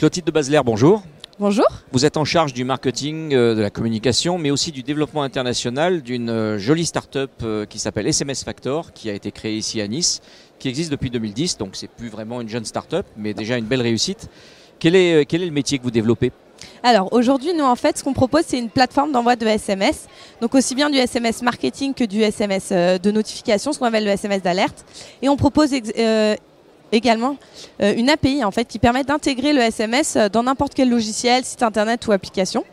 Clotilde de Basler, bonjour. Bonjour. Vous êtes en charge du marketing, de la communication, mais aussi du développement international d'une jolie start-up qui s'appelle SMS Factor, qui a été créée ici à Nice, qui existe depuis 2010, donc c'est plus vraiment une jeune start-up, mais déjà une belle réussite. Quel est le métier que vous développez ? Alors aujourd'hui, nous en fait, ce qu'on propose, c'est une plateforme d'envoi de SMS, donc aussi bien du SMS marketing que du SMS de notification, ce qu'on appelle le SMS d'alerte, et on propose également une API en fait qui permet d'intégrer le SMS dans n'importe quel logiciel, site internet ou application.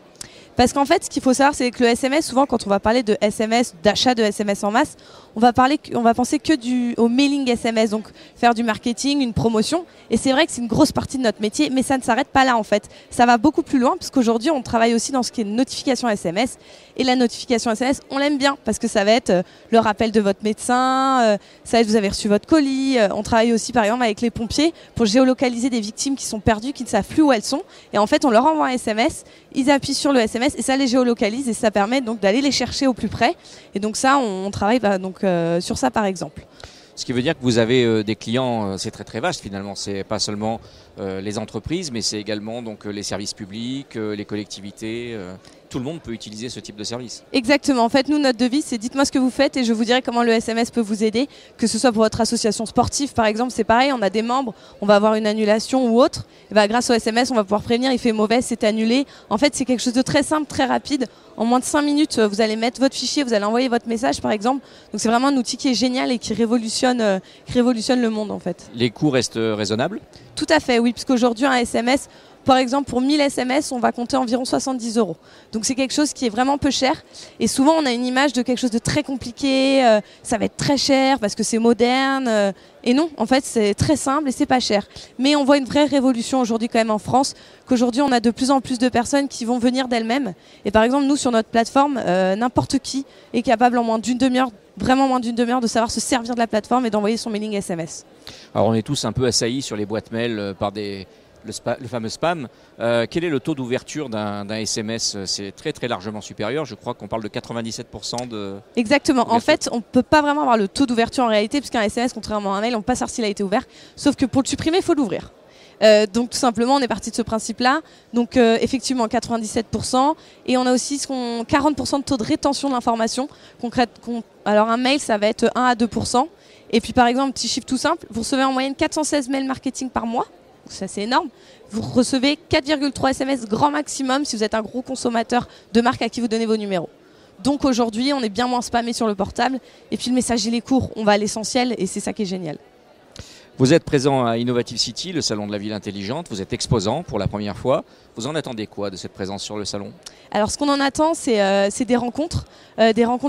Parce qu'en fait, ce qu'il faut savoir, c'est que le SMS, souvent, quand on va parler de SMS, d'achat de SMS en masse, on va penser que au mailing SMS, donc faire du marketing, une promotion. Et c'est vrai que c'est une grosse partie de notre métier, mais ça ne s'arrête pas là, en fait. Ça va beaucoup plus loin, parce qu'aujourd'hui, on travaille aussi dans ce qui est notification SMS. Et la notification SMS, on l'aime bien, parce que ça va être le rappel de votre médecin, ça va être vous avez reçu votre colis. On travaille aussi, par exemple, avec les pompiers pour géolocaliser des victimes qui sont perdues, qui ne savent plus où elles sont. Et en fait, on leur envoie un SMS, ils appuient sur le SMS et ça les géolocalise et ça permet donc d'aller les chercher au plus près. Et donc ça, on travaille sur ça par exemple. Ce qui veut dire que vous avez des clients, c'est très très vaste finalement. C'est pas seulement les entreprises, mais c'est également donc les services publics, les collectivités. Tout le monde peut utiliser ce type de service. Exactement. En fait, nous, notre devise, c'est dites-moi ce que vous faites et je vous dirai comment le SMS peut vous aider. Que ce soit pour votre association sportive, par exemple, c'est pareil. On a des membres, on va avoir une annulation ou autre. Et ben, grâce au SMS, on va pouvoir prévenir, il fait mauvais, c'est annulé. En fait, c'est quelque chose de très simple, très rapide. En moins de 5 minutes, vous allez mettre votre fichier, vous allez envoyer votre message, par exemple. Donc, c'est vraiment un outil qui est génial et qui révolutionne le monde, en fait. Les coûts restent raisonnables ? Tout à fait, oui, puisqu'aujourd'hui, un SMS... Par exemple, pour 1000 SMS, on va compter environ 70 €. Donc c'est quelque chose qui est vraiment peu cher. Et souvent, on a une image de quelque chose de très compliqué, ça va être très cher parce que c'est moderne. Et non, en fait, c'est très simple et c'est pas cher. Mais on voit une vraie révolution aujourd'hui quand même en France, qu'aujourd'hui, on a de plus en plus de personnes qui vont venir d'elles-mêmes. Et par exemple, nous, sur notre plateforme, n'importe qui est capable en moins d'une demi-heure, vraiment moins d'une demi-heure, de savoir se servir de la plateforme et d'envoyer son mailing SMS. Alors on est tous un peu assaillis sur les boîtes mail par le fameux spam. Quel est le taux d'ouverture d'un SMS ? C'est très très largement supérieur. Je crois qu'on parle de 97% de... Exactement. En fait, on ne peut pas vraiment avoir le taux d'ouverture en réalité, puisqu'un SMS, contrairement à un mail, on ne peut pas savoir s'il a été ouvert. Sauf que pour le supprimer, il faut l'ouvrir. Donc tout simplement, on est parti de ce principe-là. Donc effectivement, 97%. Et on a aussi 40% de taux de rétention de l'information. Alors un mail, ça va être 1 à 2%. Et puis par exemple, petit chiffre tout simple, vous recevez en moyenne 416 mails marketing par mois. Ça c'est énorme. Vous recevez 4,3 SMS grand maximum si vous êtes un gros consommateur de marque à qui vous donnez vos numéros. Donc aujourd'hui, on est bien moins spammé sur le portable. Et puis le message il est court, on va à l'essentiel et c'est ça qui est génial. Vous êtes présent à Innovative City, le salon de la ville intelligente. Vous êtes exposant pour la première fois. Vous en attendez quoi de cette présence sur le salon ? Alors ce qu'on en attend, c'est des rencontres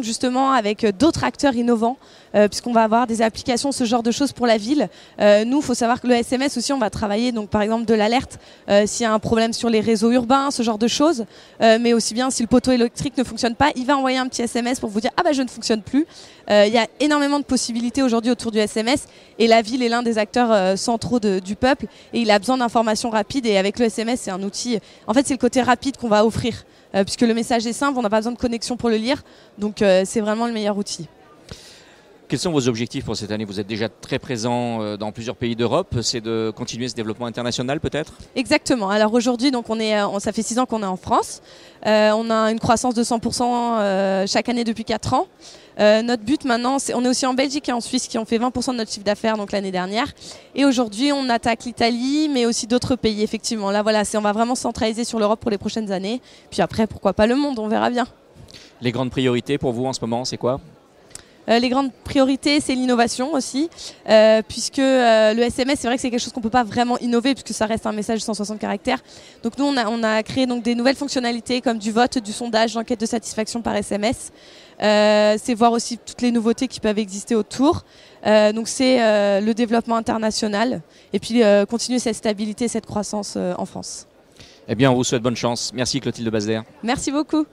justement avec d'autres acteurs innovants, puisqu'on va avoir des applications, ce genre de choses pour la ville. Nous, il faut savoir que le SMS aussi, on va travailler donc par exemple de l'alerte s'il y a un problème sur les réseaux urbains, ce genre de choses. Mais aussi bien si le poteau électrique ne fonctionne pas, il va envoyer un petit SMS pour vous dire ah bah je ne fonctionne plus. Il y a énormément de possibilités aujourd'hui autour du SMS et la ville est l'un des acteurs centraux du peuple et il a besoin d'informations rapides et avec le SMS c'est un outil. En fait c'est le côté rapide qu'on va offrir. Puisque le message est simple, on n'a pas besoin de connexion pour le lire, donc c'est vraiment le meilleur outil. Quels sont vos objectifs pour cette année ? Vous êtes déjà très présent dans plusieurs pays d'Europe, c'est de continuer ce développement international peut-être ? Exactement, alors aujourd'hui donc ça fait 6 ans qu'on est en France, on a une croissance de 100% chaque année depuis 4 ans. Notre but maintenant, on est aussi en Belgique et en Suisse qui ont fait 20% de notre chiffre d'affaires donc l'année dernière. Et aujourd'hui, on attaque l'Italie, mais aussi d'autres pays, effectivement. Là, voilà, on va vraiment se centraliser sur l'Europe pour les prochaines années. Puis après, pourquoi pas le monde, on verra bien. Les grandes priorités pour vous en ce moment, c'est quoi ? Les grandes priorités, c'est l'innovation aussi, puisque le SMS, c'est vrai que c'est quelque chose qu'on ne peut pas vraiment innover, puisque ça reste un message de 160 caractères. Donc nous, on a créé donc, des nouvelles fonctionnalités comme du vote, du sondage, l'enquête de satisfaction par SMS. C'est voir aussi toutes les nouveautés qui peuvent exister autour. Donc c'est le développement international et puis continuer cette stabilité, cette croissance en France. Eh bien, on vous souhaite bonne chance. Merci Clotilde de Basler. Merci beaucoup.